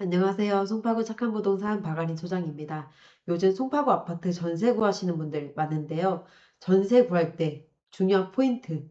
안녕하세요. 송파구 착한 부동산 박아린 소장입니다. 요즘 송파구 아파트 전세 구하시는 분들 많은데요. 전세 구할 때 중요한 포인트,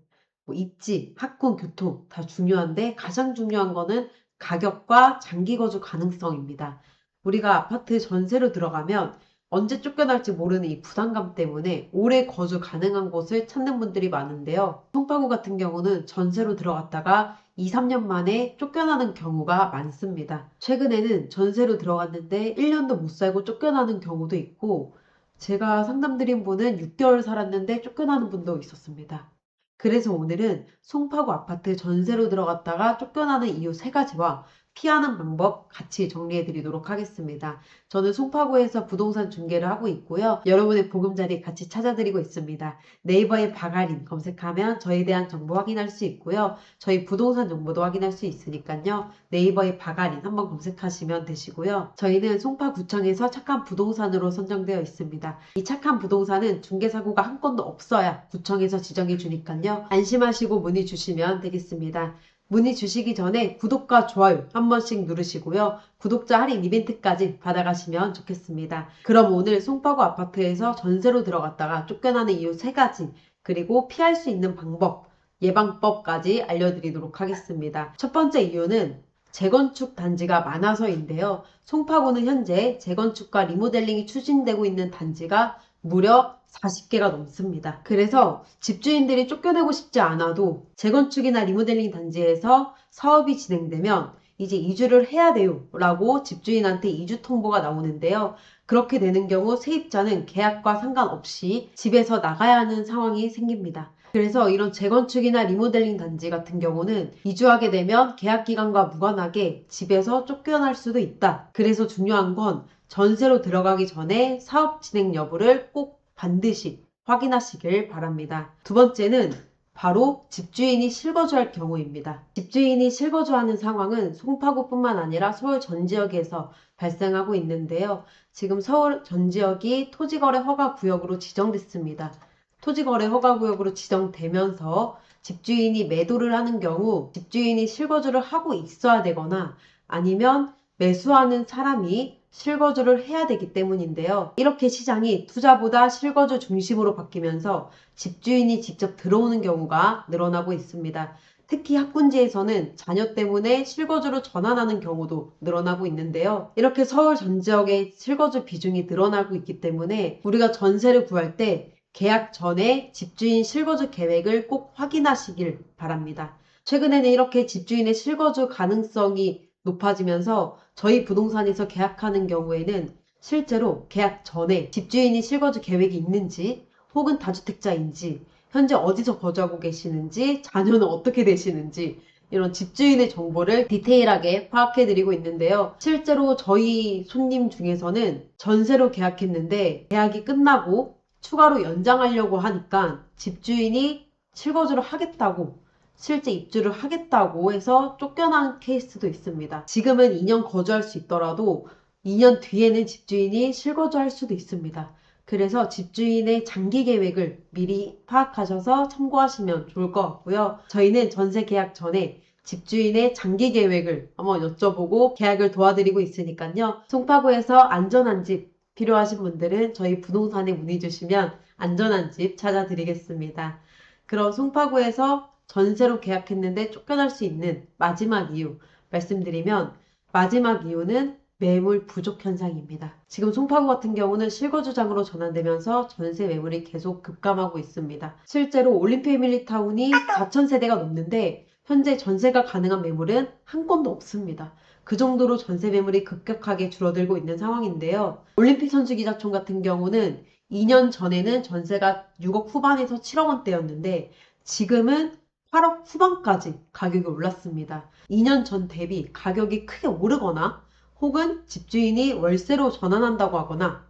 입지, 학군, 교통 다 중요한데 가장 중요한 거는 가격과 장기 거주 가능성입니다. 우리가 아파트 전세로 들어가면 언제 쫓겨날지 모르는 이 부담감 때문에 오래 거주 가능한 곳을 찾는 분들이 많은데요. 송파구 같은 경우는 전세로 들어갔다가 2, 3년 만에 쫓겨나는 경우가 많습니다. 최근에는 전세로 들어갔는데 1년도 못 살고 쫓겨나는 경우도 있고, 제가 상담드린 분은 6개월 살았는데 쫓겨나는 분도 있었습니다. 그래서 오늘은 송파구 아파트 전세로 들어갔다가 쫓겨나는 이유 3가지와 피하는 방법 같이 정리해 드리도록 하겠습니다. 저는 송파구에서 부동산 중개를 하고 있고요. 여러분의 보금자리 같이 찾아드리고 있습니다. 네이버에 박아린 검색하면 저에 대한 정보 확인할 수 있고요. 저희 부동산 정보도 확인할 수 있으니까요. 네이버에 박아린 한번 검색하시면 되시고요. 저희는 송파구청에서 착한 부동산으로 선정되어 있습니다. 이 착한 부동산은 중개사고가 한 건도 없어야 구청에서 지정해 주니까요. 안심하시고 문의 주시면 되겠습니다. 문의 주시기 전에 구독과 좋아요 한 번씩 누르시고요. 구독자 할인 이벤트까지 받아가시면 좋겠습니다. 그럼 오늘 송파구 아파트에서 전세로 들어갔다가 쫓겨나는 이유 3가지, 그리고 피할 수 있는 방법, 예방법까지 알려드리도록 하겠습니다. 첫 번째 이유는 재건축 단지가 많아서인데요. 송파구는 현재 재건축과 리모델링이 추진되고 있는 단지가 무려 40개가 넘습니다. 그래서 집주인들이 쫓겨내고 싶지 않아도 재건축이나 리모델링 단지에서 사업이 진행되면 이제 이주를 해야 돼요 라고 집주인한테 이주 통보가 나오는데요. 그렇게 되는 경우 세입자는 계약과 상관없이 집에서 나가야 하는 상황이 생깁니다. 그래서 이런 재건축이나 리모델링 단지 같은 경우는 이주하게 되면 계약 기간과 무관하게 집에서 쫓겨날 수도 있다. 그래서 중요한 건 전세로 들어가기 전에 사업 진행 여부를 꼭 반드시 확인하시길 바랍니다. 두 번째는 바로 집주인이 실거주할 경우입니다. 집주인이 실거주하는 상황은 송파구뿐만 아니라 서울 전 지역에서 발생하고 있는데요. 지금 서울 전 지역이 토지거래 허가구역으로 지정됐습니다. 토지거래 허가구역으로 지정되면서 집주인이 매도를 하는 경우 집주인이 실거주를 하고 있어야 되거나 아니면 매수하는 사람이 실거주를 해야 되기 때문인데요. 이렇게 시장이 투자보다 실거주 중심으로 바뀌면서 집주인이 직접 들어오는 경우가 늘어나고 있습니다. 특히 학군지에서는 자녀 때문에 실거주로 전환하는 경우도 늘어나고 있는데요. 이렇게 서울 전 지역의 실거주 비중이 늘어나고 있기 때문에 우리가 전세를 구할 때 계약 전에 집주인 실거주 계획을 꼭 확인하시길 바랍니다. 최근에는 이렇게 집주인의 실거주 가능성이 높아지면서 저희 부동산에서 계약하는 경우에는 실제로 계약 전에 집주인이 실거주 계획이 있는지 혹은 다주택자인지 현재 어디서 거주하고 계시는지 자녀는 어떻게 되시는지 이런 집주인의 정보를 디테일하게 파악해 드리고 있는데요. 실제로 저희 손님 중에서는 전세로 계약했는데 계약이 끝나고 추가로 연장하려고 하니까 집주인이 실거주를 하겠다고 실제 입주를 하겠다고 해서 쫓겨난 케이스도 있습니다. 지금은 2년 거주할 수 있더라도 2년 뒤에는 집주인이 실거주할 수도 있습니다. 그래서 집주인의 장기 계획을 미리 파악하셔서 참고하시면 좋을 것 같고요. 저희는 전세 계약 전에 집주인의 장기 계획을 한번 여쭤보고 계약을 도와드리고 있으니까요. 송파구에서 안전한 집 필요하신 분들은 저희 부동산에 문의 주시면 안전한 집 찾아드리겠습니다. 그럼 송파구에서 전세로 계약했는데 쫓겨날 수 있는 마지막 이유 말씀드리면 마지막 이유는 매물 부족 현상입니다. 지금 송파구 같은 경우는 실거주장으로 전환되면서 전세 매물이 계속 급감하고 있습니다. 실제로 올림피밀리타운이 4,000세대가 넘는데 현재 전세가 가능한 매물은 한 건도 없습니다. 그 정도로 전세 매물이 급격하게 줄어들고 있는 상황인데요. 올림픽 선수기자촌 같은 경우는 2년 전에는 전세가 6억 후반에서 7억 원대였는데 지금은 8억 후반까지 가격이 올랐습니다. 2년 전 대비 가격이 크게 오르거나 혹은 집주인이 월세로 전환한다고 하거나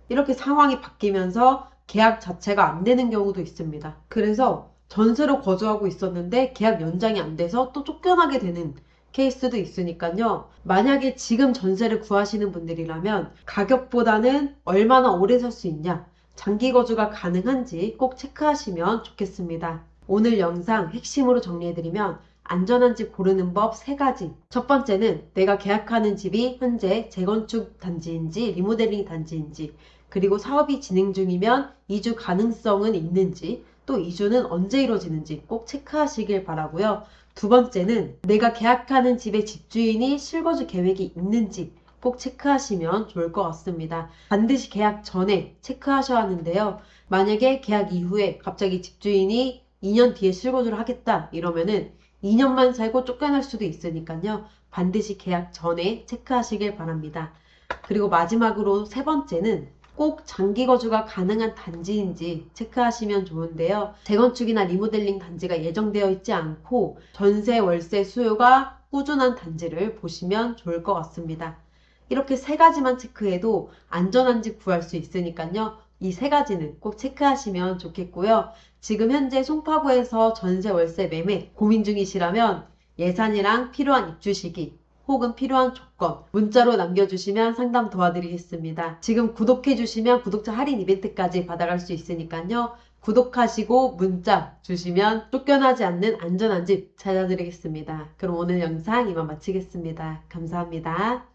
이렇게 상황이 바뀌면서 계약 자체가 안 되는 경우도 있습니다. 그래서 전세로 거주하고 있었는데 계약 연장이 안 돼서 또 쫓겨나게 되는 케이스도 있으니까요. 만약에 지금 전세를 구하시는 분들이라면 가격보다는 얼마나 오래 살 수 있냐, 장기 거주가 가능한지 꼭 체크하시면 좋겠습니다. 오늘 영상 핵심으로 정리해드리면 안전한 집 고르는 법 3가지. 첫 번째는 내가 계약하는 집이 현재 재건축 단지인지 리모델링 단지인지, 그리고 사업이 진행 중이면 이주 가능성은 있는지, 또 이주는 언제 이루어지는지 꼭 체크하시길 바라고요. 두 번째는 내가 계약하는 집의 집주인이 실거주 계획이 있는지 꼭 체크하시면 좋을 것 같습니다. 반드시 계약 전에 체크하셔야 하는데요. 만약에 계약 이후에 갑자기 집주인이 2년 뒤에 실거주를 하겠다 이러면은 2년만 살고 쫓겨날 수도 있으니까요. 반드시 계약 전에 체크하시길 바랍니다. 그리고 마지막으로 3번째는 꼭 장기 거주가 가능한 단지인지 체크하시면 좋은데요. 재건축이나 리모델링 단지가 예정되어 있지 않고 전세 월세 수요가 꾸준한 단지를 보시면 좋을 것 같습니다. 이렇게 3가지만 체크해도 안전한 집 구할 수 있으니까요. 이 3가지는 꼭 체크하시면 좋겠고요. 지금 현재 송파구에서 전세 월세 매매 고민 중이시라면 예산이랑 필요한 입주 시기 혹은 필요한 조건 문자로 남겨주시면 상담 도와드리겠습니다. 지금 구독해주시면 구독자 할인 이벤트까지 받아갈 수 있으니까요. 구독하시고 문자 주시면 쫓겨나지 않는 안전한 집 찾아드리겠습니다. 그럼 오늘 영상 이만 마치겠습니다. 감사합니다.